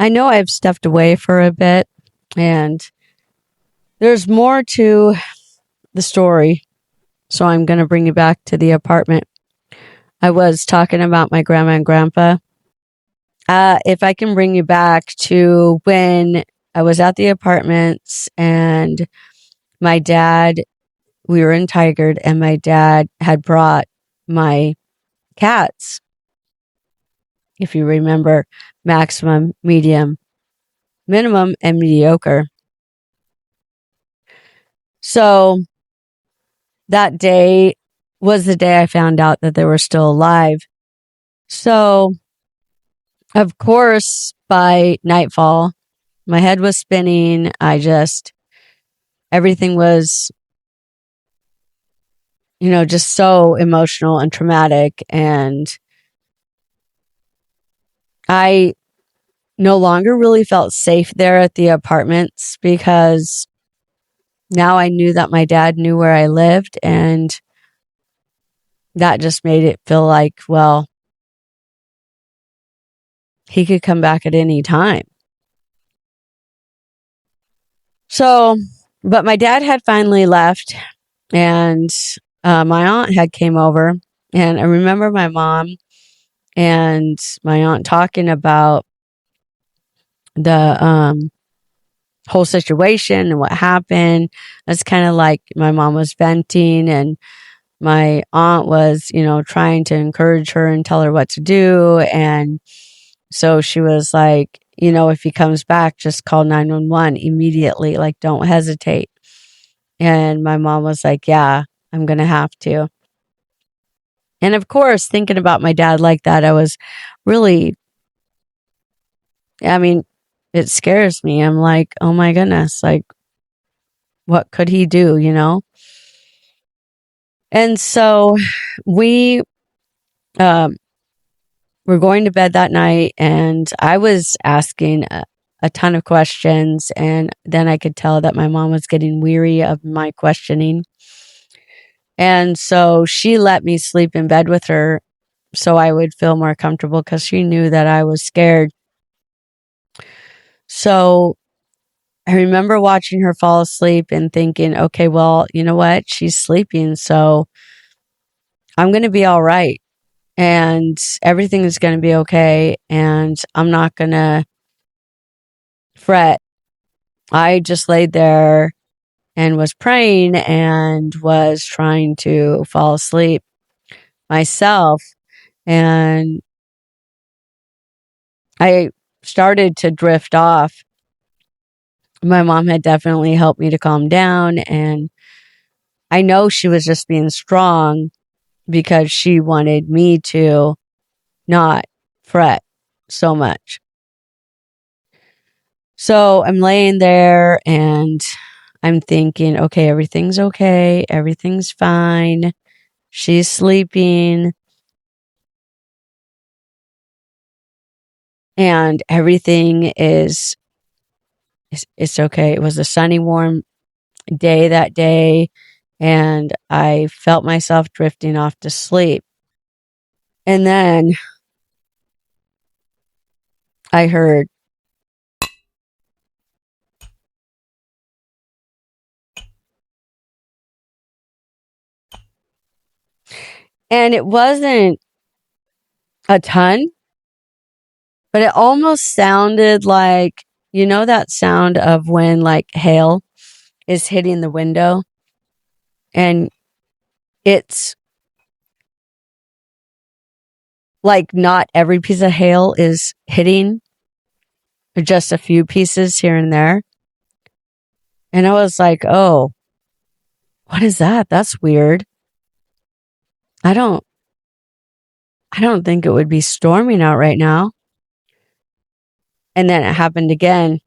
I know I've stepped away for a bit, and there's more to the story, so I'm going to bring you back to the apartment. I was talking about my grandma and grandpa. If I can bring you back to when I was at the apartments and my dad, we were in Tigard, and my dad had brought my cats, if you remember, maximum, medium, minimum, and mediocre. So that day was the day I found out that they were still alive. So, of course, by nightfall, my head was spinning. Everything was, just so emotional and traumatic. And I no longer really felt safe there at the apartments because now I knew that my dad knew where I lived, and that just made it feel like, well, he could come back at any time. So, but my dad had finally left, and my aunt had came over, and I remember my mom and my aunt talking about the whole situation and what happened. It's kind of like my mom was venting, and my aunt was, trying to encourage her and tell her what to do. And so she was like, if he comes back, just call 911 immediately. Like, don't hesitate. And my mom was like, yeah, I'm going to have to. And of course, thinking about my dad like that, I was really, I mean, it scares me. I'm like, oh my goodness, like, what could he do, And so we were going to bed that night, and I was asking a ton of questions, and then I could tell that my mom was getting weary of my questioning. And so she let me sleep in bed with her so I would feel more comfortable because she knew that I was scared. So I remember watching her fall asleep and thinking, okay, well, you know what? She's sleeping, so I'm going to be all right. And everything is going to be okay. And I'm not going to fret. I just laid there and was praying and was trying to fall asleep myself. And I started to drift off. My mom had definitely helped me to calm down. And I know she was just being strong because she wanted me to not fret so much. So I'm laying there and I'm thinking, okay, everything's okay. Everything's fine. She's sleeping. And everything it's okay. It was a sunny, warm day that day. And I felt myself drifting off to sleep. And then I heard, and it wasn't a ton, but it almost sounded like, that sound of when like hail is hitting the window, and it's like not every piece of hail is hitting, just a few pieces here and there. And I was like, oh, what is that? That's weird. I don't think it would be storming out right now. And then it happened again.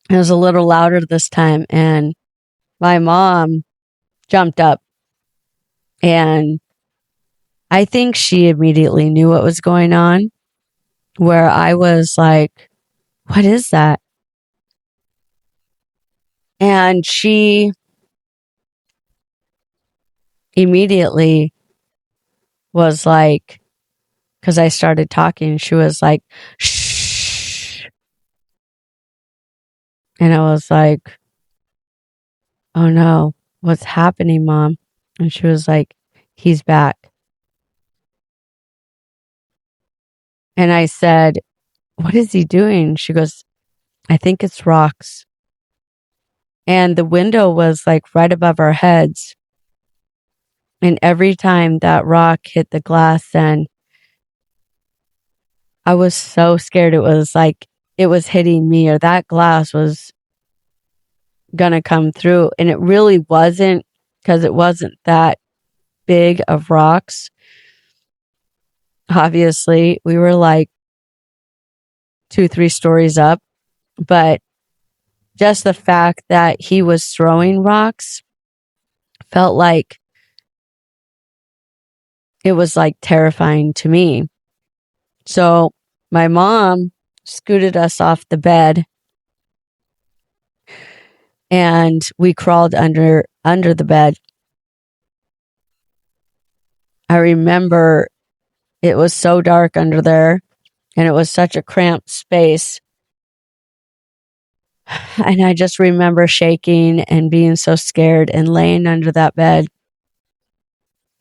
It was a little louder this time, and my mom jumped up, and I think she immediately knew what was going on, where I was like, what is that? And she immediately was like, because I started talking, she was like, shh. And I was like, oh no, what's happening, Mom? And she was like, he's back. And I said, what is he doing? She goes, I think it's rocks. And the window was like right above our heads. And every time that rock hit the glass, then I was so scared. It was like it was hitting me, or that glass was going to come through. And it really wasn't, because it wasn't that big of rocks. Obviously, we were like 2, 3 stories up, but just the fact that he was throwing rocks felt like it was like terrifying to me. So my mom scooted us off the bed and we crawled under the bed. I remember it was so dark under there and it was such a cramped space. And I just remember shaking and being so scared and laying under that bed.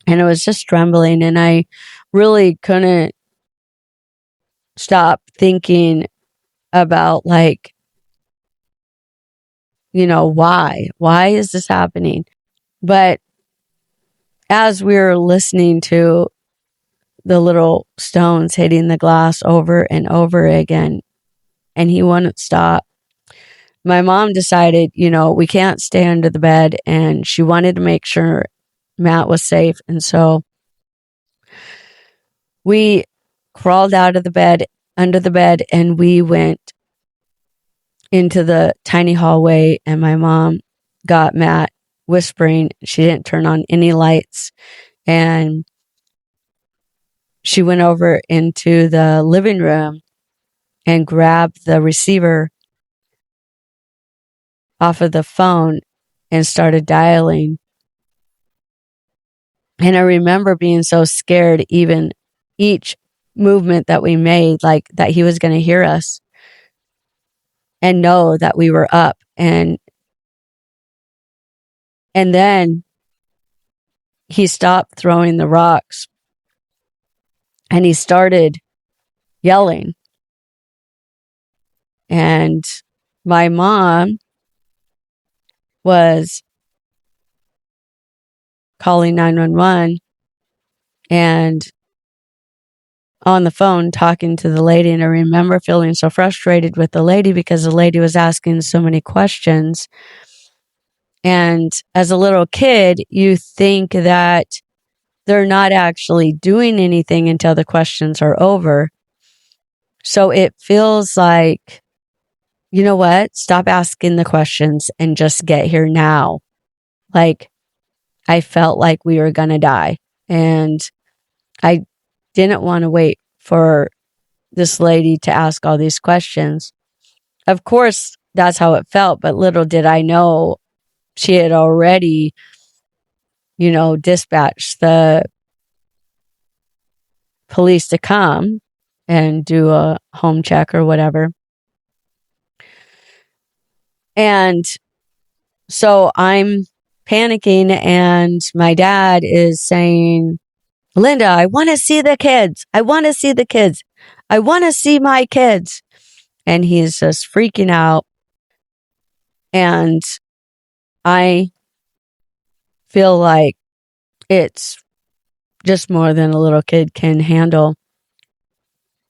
And it was just trembling. And I really couldn't stop thinking about, like, why is this happening? But as we were listening to the little stones hitting the glass over and over again, and he wouldn't stop, my mom decided, we can't stay under the bed, and she wanted to make sure Matt was safe. And so we crawled out of the bed, under the bed, and we went into the tiny hallway, and my mom got Matt whispering. She didn't turn on any lights, and she went over into the living room and grabbed the receiver off of the phone and started dialing. And I remember being so scared, even each movement that we made, like that he was going to hear us and know that we were up. And then he stopped throwing the rocks and he started yelling. And my mom was calling 911 and on the phone talking to the lady. And I remember feeling so frustrated with the lady because the lady was asking so many questions. And as a little kid, you think that they're not actually doing anything until the questions are over. So it feels like, you know what? Stop asking the questions and just get here now. Like, I felt like we were going to die. And I didn't want to wait for this lady to ask all these questions. Of course, that's how it felt. But little did I know she had already, dispatched the police to come and do a home check or whatever. And so I'm panicking, and my dad is saying, Linda, I want to see the kids. I want to see the kids. I want to see my kids. And he's just freaking out. And I feel like it's just more than a little kid can handle.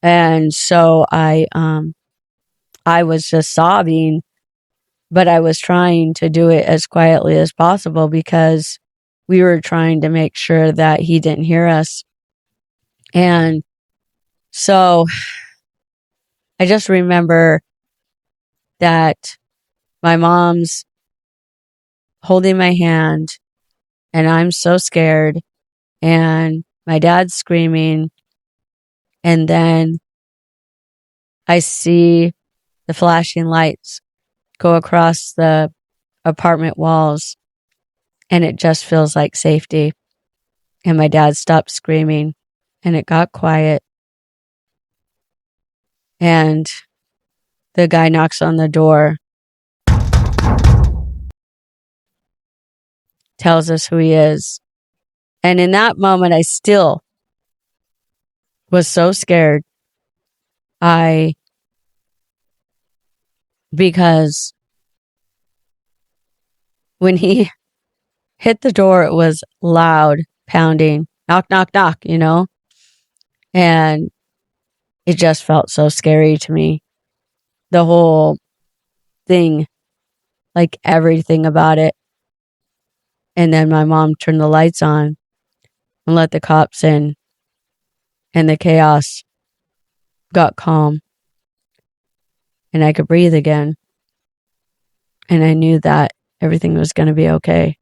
And so I was just sobbing, but I was trying to do it as quietly as possible because we were trying to make sure that he didn't hear us. And so I just remember that my mom's holding my hand and I'm so scared, and my dad's screaming. And then I see the flashing lights go across the apartment walls, and it just feels like safety. And my dad stopped screaming and it got quiet. And the guy knocks on the door tells us who he is. And in that moment, I still was so scared. Because when he hit the door, it was loud pounding, knock, knock, knock, and it just felt so scary to me. The whole thing, like everything about it. And then my mom turned the lights on and let the cops in, and the chaos got calm, and I could breathe again. And I knew that everything was going to be okay.